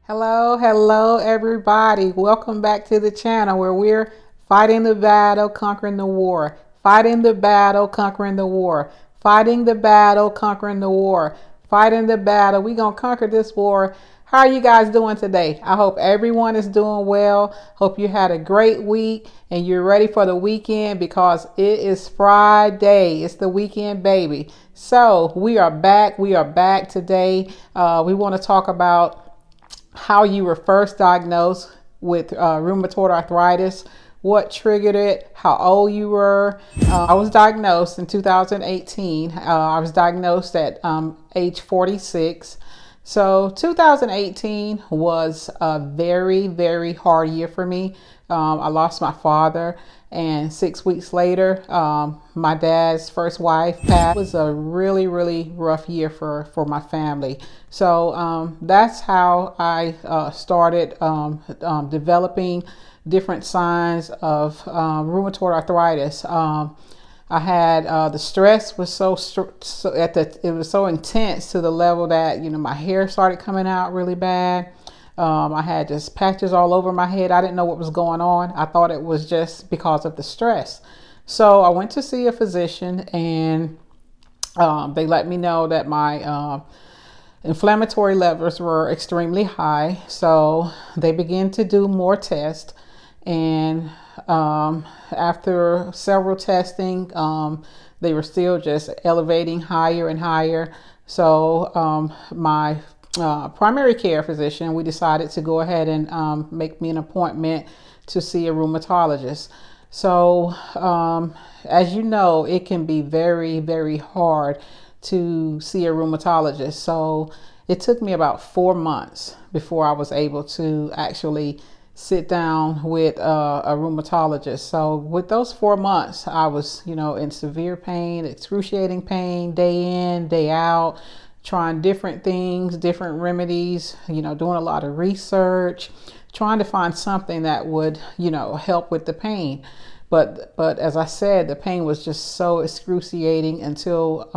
Hello, everybody. Welcome back to the channel where we're fighting the battle, conquering the war. Fighting the battle, conquering the war. Fighting the battle, conquering the war. Fighting the battle. We're going to conquer this war. How are you guys doing today? I hope everyone is doing well. Hope you had a great week and you're ready for the weekend because it is Friday. It's the weekend, baby. So we are back. We are back today. We want to talk about how you were first diagnosed with rheumatoid arthritis, what triggered it, how old you were. I was diagnosed in 2018. I was diagnosed at age 46. So 2018 was a very, very hard year for me. I lost my father, and 6 weeks later, my dad's first wife passed. It was a really, really rough year for my family. So that's how I started developing different signs of rheumatoid arthritis. I had the stress was it was so intense to the level that my hair started coming out really bad. I had just patches all over my head. I didn't know what was going on. I thought it was just because of the stress. So I went to see a physician, and they let me know that my inflammatory levels were extremely high. So they began to do more tests, and after several testing, they were still just elevating higher and higher. So my primary care physician, we decided to go ahead and make me an appointment to see a rheumatologist. So as you know, it can be very, very hard to see a rheumatologist. So it took me about 4 months before I was able to actually sit down with a rheumatologist. So with those 4 months, I was, in severe pain, excruciating pain, day in, day out, trying different things, different remedies, doing a lot of research, trying to find something that would, help with the pain. But as I said, the pain was just so excruciating until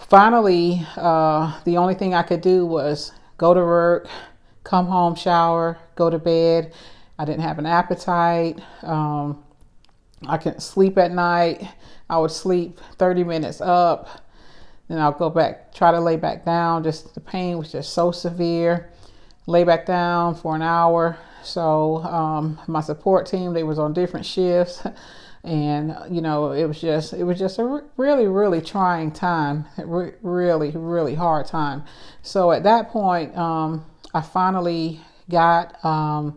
finally, the only thing I could do was go to work, come home, shower, go to bed. I didn't have an appetite. I couldn't sleep at night. I would sleep 30 minutes up. Then I'll go back, try to lay back down. Just the pain was just so severe. Lay back down for an hour. So my support team, they was on different shifts, and it was just a really, really trying time. Really, really hard time. So at that point, I finally got my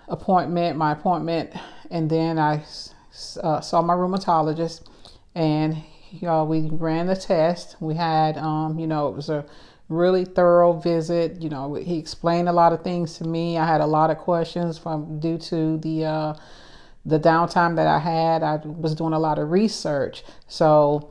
appointment, and then I saw my rheumatologist, and we ran the test. We had, it was a really thorough visit. He explained a lot of things to me. I had a lot of questions due to the downtime that I had. I was doing a lot of research. So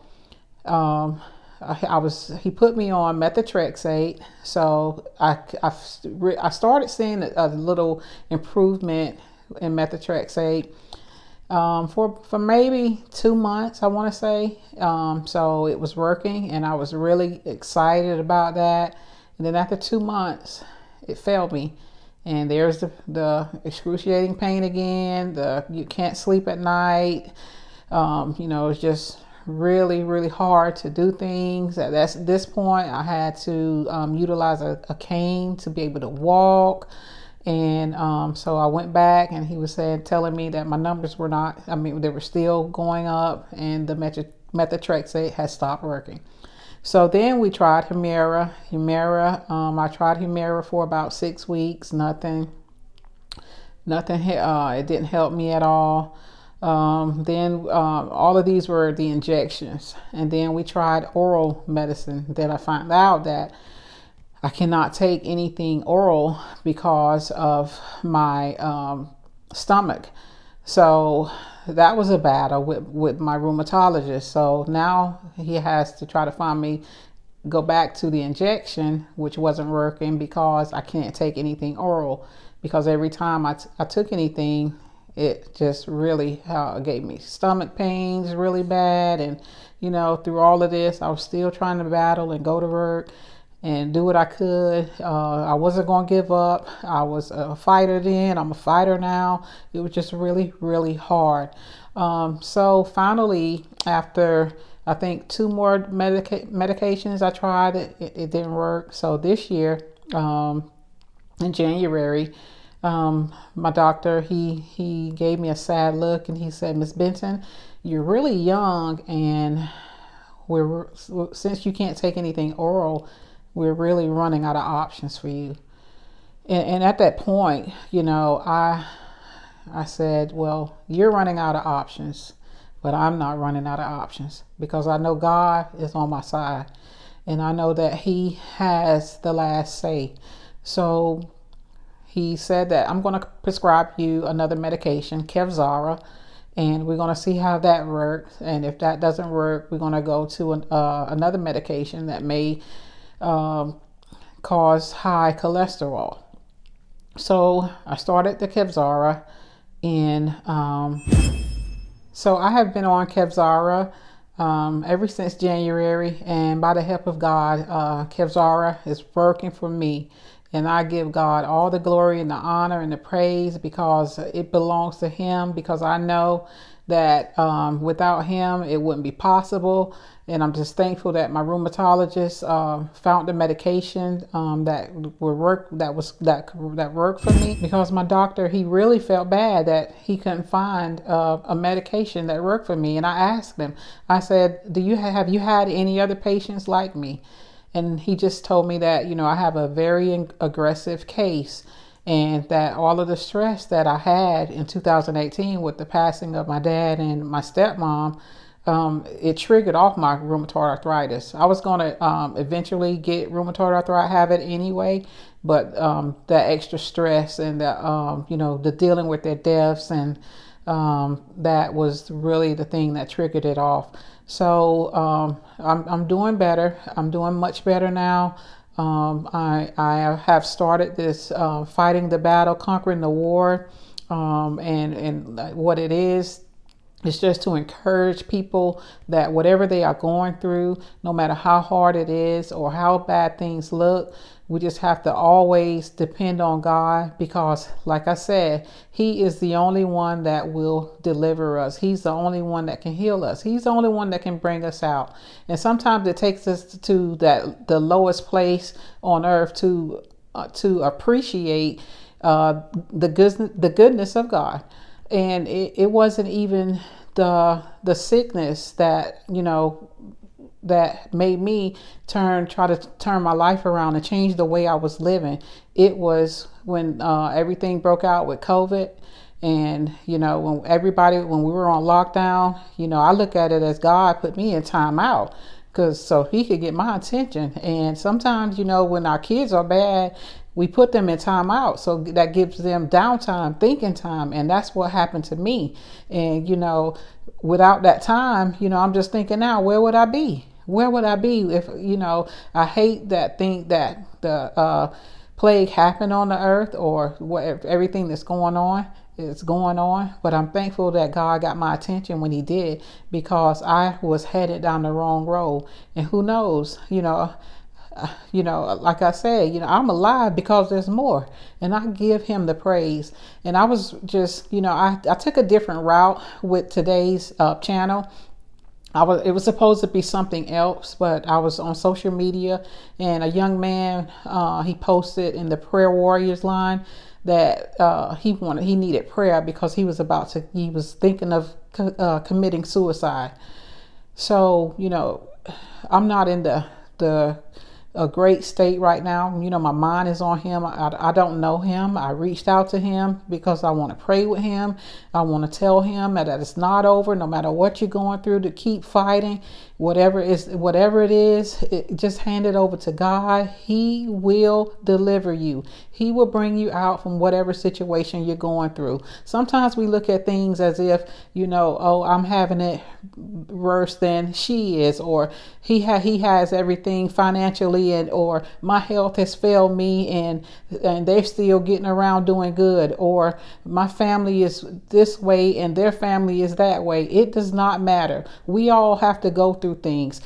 he put me on methotrexate. So I started seeing a little improvement in methotrexate for maybe 2 months, I want to say. So it was working, and I was really excited about that. And then after 2 months, it failed me. And there's the excruciating pain again. You can't sleep at night. It's just really, really hard to do things. At this point, I had to utilize a cane to be able to walk. And so I went back, and he was telling me that my numbers were they were still going up, and the methotrexate had stopped working. So then we tried Humira. I tried Humira for about 6 weeks. Nothing. It didn't help me at all. Then all of these were the injections, and then we tried oral medicine. Then I found out that I cannot take anything oral because of my stomach. So that was a battle with my rheumatologist. So now he has to try to go back to the injection, which wasn't working because I can't take anything oral. Because every time I took anything, it just really gave me stomach pains really bad. And, through all of this, I was still trying to battle and go to work. and do what I could. I wasn't going to give up. I was a fighter then. I'm a fighter now. It was just really, really hard. So finally, after I think two more medications I tried, it didn't work. So this year, in January, my doctor, he gave me a sad look and he said, Miss Benton, you're really young, and since you can't take anything oral, we're really running out of options for you. And at that point, I said, well, you're running out of options, but I'm not running out of options, because I know God is on my side, and I know that He has the last say. So he said that I'm going to prescribe you another medication, Kevzara, and we're going to see how that works. And if that doesn't work, we're going to go to another medication that may cause high cholesterol. So I started the Kevzara, and so I have been on Kevzara ever since January, and by the help of God, Kevzara is working for me. And I give God all the glory and the honor and the praise, because it belongs to Him, because I know that without Him it wouldn't be possible. And I'm just thankful that my rheumatologist found the medication that worked for me, because my doctor, he really felt bad that he couldn't find a medication that worked for me. And I asked him, I said, have you had any other patients like me? And he just told me that, I have a very aggressive case, and that all of the stress that I had in 2018 with the passing of my dad and my stepmom, it triggered off my rheumatoid arthritis. I was going to eventually get rheumatoid arthritis, have it anyway, but that extra stress and the dealing with their deaths, and that was really the thing that triggered it off. So I'm doing better. I'm doing much better now. I have started this fighting the battle, conquering the war, and what it is. It's just to encourage people that whatever they are going through, no matter how hard it is or how bad things look, we just have to always depend on God, because like I said, He is the only one that will deliver us. He's the only one that can heal us. He's the only one that can bring us out. And sometimes it takes us to the lowest place on earth to appreciate the goodness of God. And it wasn't even the sickness that, that made me try to turn my life around and change the way I was living. It was when everything broke out with COVID, and when we were on lockdown, I look at it as God put me in timeout, so He could get my attention. And sometimes, when our kids are bad, we put them in timeout, so that gives them downtime, thinking time, and that's what happened to me. And without that time, I'm just thinking now, where would I be? Where would I be if I hate that think that the plague happened on the earth, or everything that's going on is going on. But I'm thankful that God got my attention when He did, because I was headed down the wrong road. And who knows, like I said, I'm alive because there's more, and I give Him the praise. And I was just, I took a different route with today's channel. It was supposed to be something else, but I was on social media, and a young man, he posted in the Prayer Warriors line that he needed prayer because he was thinking of committing suicide. So, I'm not in a great state right now. My mind is on Him. I don't know Him. I reached out to Him because I want to pray with Him. I want to tell Him that it's not over, no matter what you're going through, to keep fighting. Whatever it is, just hand it over to God. He will deliver you. He will bring you out from whatever situation you're going through. Sometimes we look at things as if, oh, I'm having it worse than she is, or he has everything financially, or my health has failed me, and they're still getting around doing good, or my family is this way and their family is that way. It does not matter. We all have to go through through things.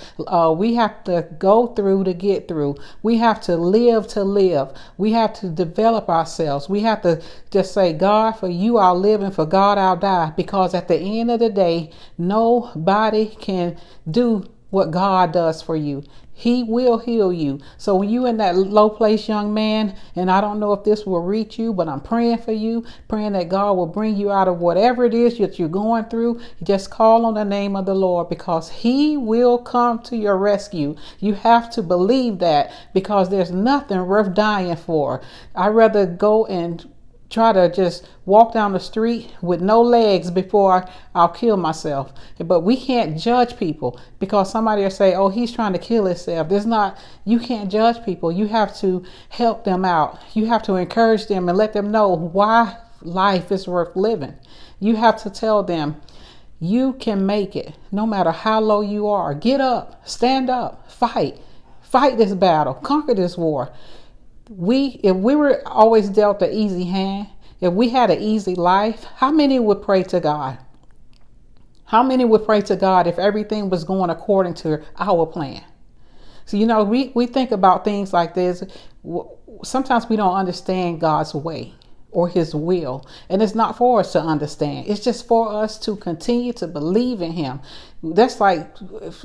We have to go through to get through. We have to live to live. We have to develop ourselves. We have to just say, God, for you I'll live and for God I'll die. Because at the end of the day, nobody can do what God does for you. He will heal you. So when you in that low place, young man, and I don't know if this will reach you, but I'm praying for you, praying that God will bring you out of whatever it is that you're going through. Just call on the name of the Lord, because he will come to your rescue. You have to believe that, because there's nothing worth dying for. I'd rather go and try to just walk down the street with no legs before I'll kill myself. But we can't judge people, because somebody will say, oh, he's trying to kill himself. You can't judge people. You have to help them out. You have to encourage them and let them know why life is worth living. You have to tell them you can make it no matter how low you are. Get up, stand up, fight this battle, conquer this war. If we were always dealt the easy hand, if we had an easy life, how many would pray to God? How many would pray to God if everything was going according to our plan? So, we think about things like this. Sometimes we don't understand God's way or his will. And it's not for us to understand. It's just for us to continue to believe in him. That's like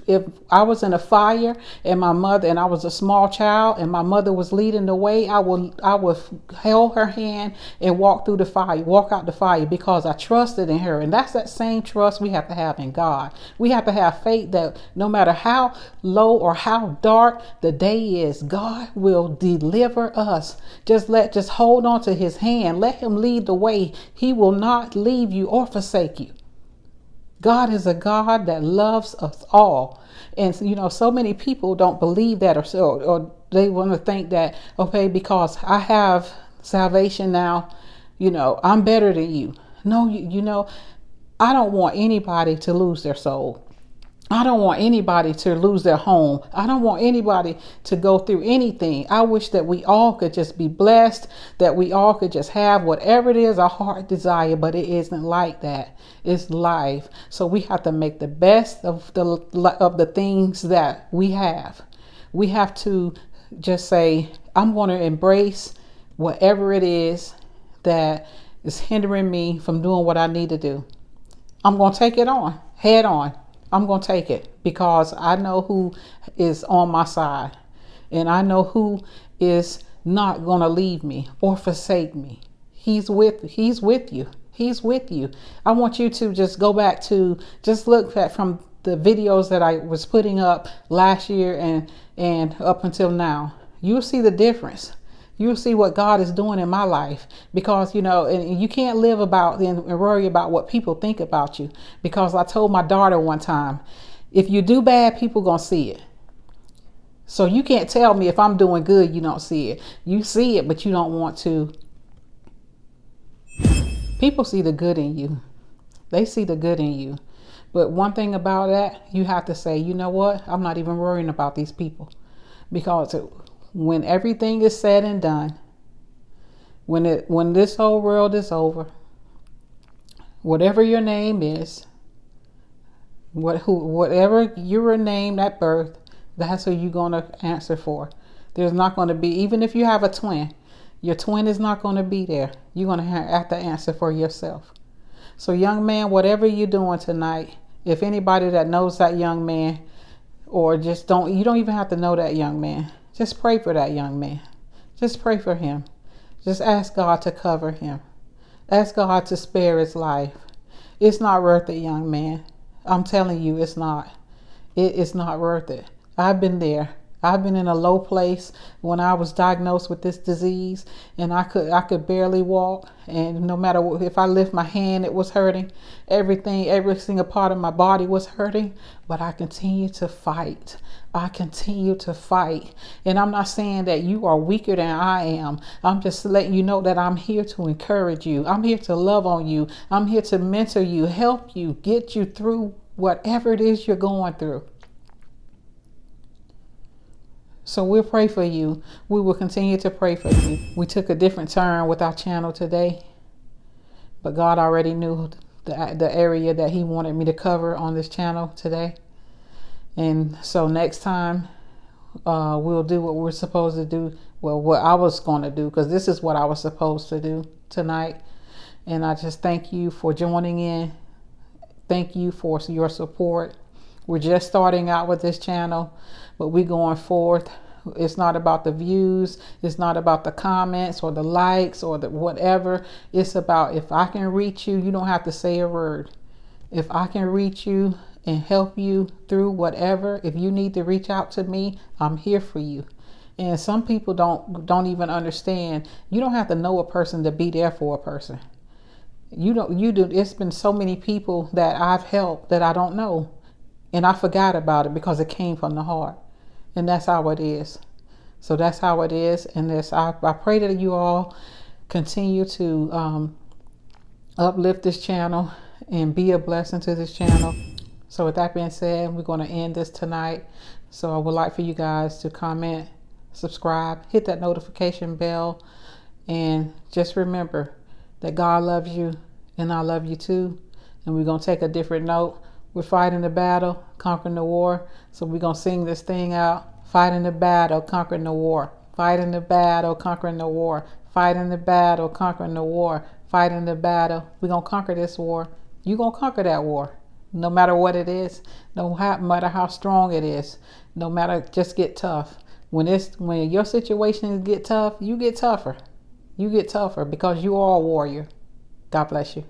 if I was in a fire and I was a small child and my mother was leading the way, I would hold her hand and walk out the fire, because I trusted in her. And that's that same trust we have to have in God. We have to have faith that no matter how low or how dark the day is, God will deliver us. Just hold on to his hand. Let him lead the way. He will not leave you or forsake you. God is a God that loves us all. And so many people don't believe that, or they want to think that, okay, because I have salvation now, I'm better than you. No, I don't want anybody to lose their soul. I don't want anybody to lose their home. I don't want anybody to go through anything. I wish that we all could just be blessed, that we all could just have whatever it is our heart desire, but it isn't like that. It's life. So we have to make the best of the things that we have. We have to just say, I'm going to embrace whatever it is that is hindering me from doing what I need to do. I'm going to take it on, head on. I'm going to take it, because I know who is on my side, and I know who is not going to leave me or forsake me. He's with you. He's with you. I want you to just go back to just look at from the videos that I was putting up last year and up until now. You'll see the difference. You'll see what God is doing in my life, because, and you can't live about and worry about what people think about you. Because I told my daughter one time, if you do bad, people going to see it. So you can't tell me if I'm doing good, you don't see it. You see it, but you don't want to. People see the good in you. They see the good in you. But one thing about that, you have to say, you know what? I'm not even worrying about these people, because when everything is said and done, when this whole world is over, whatever your name is, whatever you were named at birth, that's who you're going to answer for. There's not going to be, even if you have a twin, your twin is not going to be there. You're going to have to answer for yourself. So young man, whatever you're doing tonight, if anybody that knows that young man, or you don't even have to know that young man. Just pray for that young man. Just pray for him. Just ask God to cover him. Ask God to spare his life. It's not worth it, young man. I'm telling you, it's not. It is not worth it. I've been there. I've been in a low place when I was diagnosed with this disease, and I could barely walk. And no matter what, if I lift my hand, it was hurting. Every single part of my body was hurting. But I continue to fight. I continue to fight. And I'm not saying that you are weaker than I am. I'm just letting you know that I'm here to encourage you. I'm here to love on you. I'm here to mentor you, help you, get you through whatever it is you're going through. So we'll pray for you. We will continue to pray for you. We took a different turn with our channel today, but God already knew the area that he wanted me to cover on this channel today. And so next time, we'll do what we're supposed to do. Well, what I was going to do, because this is what I was supposed to do tonight. And I just thank you for joining in. Thank you for your support. We're just starting out with this channel, but we're going forth. It's not about the views. It's not about the comments or the likes or the whatever. It's about, if I can reach you, you don't have to say a word. If I can reach you and help you through whatever, if you need to reach out to me, I'm here for you. And some people don't even understand. You don't have to know a person to be there for a person. You do. It's been so many people that I've helped that I don't know, and I forgot about it because it came from the heart. And that's how it is. So that's how it is. And I pray that you all continue to uplift this channel and be a blessing to this channel. So with that being said, we're going to end this tonight. So I would like for you guys to comment, subscribe, hit that notification bell, and just remember that God loves you and I love you too. And we're going to take a different note. We're fighting the battle, conquering the war. So we're going to sing this thing out. Fighting the battle, conquering the war. Fighting the battle, conquering the war. Fighting the battle, conquering the war. Fighting the battle. We're going to conquer this war. You're going to conquer that war. No matter what it is. No matter how strong it is. No matter, just get tough. When your situations get tough, you get tougher. You get tougher because you are a warrior. God bless you.